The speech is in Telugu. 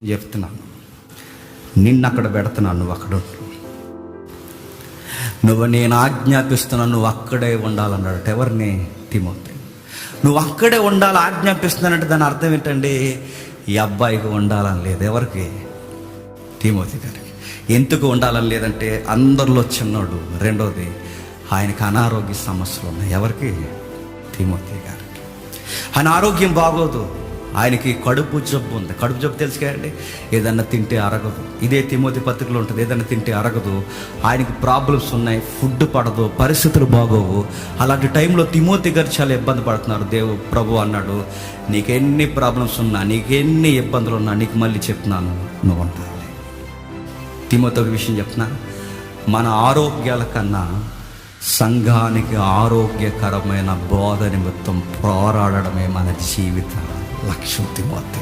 చెప్తున్నాను, నిన్ను అక్కడ పెడుతున్నాను, నువ్వు అక్కడ ఉండు. నువ్వు నేను ఆజ్ఞాపిస్తున్నాను, నువ్వు అక్కడే ఉండాలన్నాడు. ఎవరిని? తిమోతి. నువ్వు అక్కడే ఉండాలి ఆజ్ఞాపిస్తున్నానంటే దాని అర్థం ఏంటండి? ఈ అబ్బాయికి ఉండాలని లేదు. ఎవరికి? తిమోతి గారికి. ఎందుకు ఉండాలని లేదంటే అందరిలో చిన్నోడు. రెండోది, ఆయనకి అనారోగ్య సమస్యలు ఉన్నాయి. ఎవరికి? తిమోతి గారికి. ఆయన ఆరోగ్యం బాగోదు, ఆయనకి కడుపు జబ్బు ఉంది. కడుపు జబ్బు తెలుసు కదండి, ఏదన్నా తింటే అరగదు. ఇదే తిమోతి పత్రికలో ఉంటుంది, ఏదన్నా తింటే అరగదు. ఆయనకి ప్రాబ్లమ్స్ ఉన్నాయి, ఫుడ్ పడదు, పరిస్థితులు బాగోవు. అలాంటి టైంలో తిమోతి గారు చాలా ఇబ్బంది పడుతున్నారు. ప్రభు అన్నాడు, నీకెన్ని ప్రాబ్లమ్స్ ఉన్నా, నీకెన్ని ఇబ్బందులు ఉన్నా, నీకు మళ్ళీ చెప్తున్నాను, నువ్వు ఉండాలి. తిమోతి ఒక విషయం చెప్తున్నా, మన ఆరోగ్యాల కన్నా సంఘానికి ఆరోగ్యకరమైన బోధ నిమిత్తం పోరాడడమే మన జీవిత లక్ష్యం. తిమోతి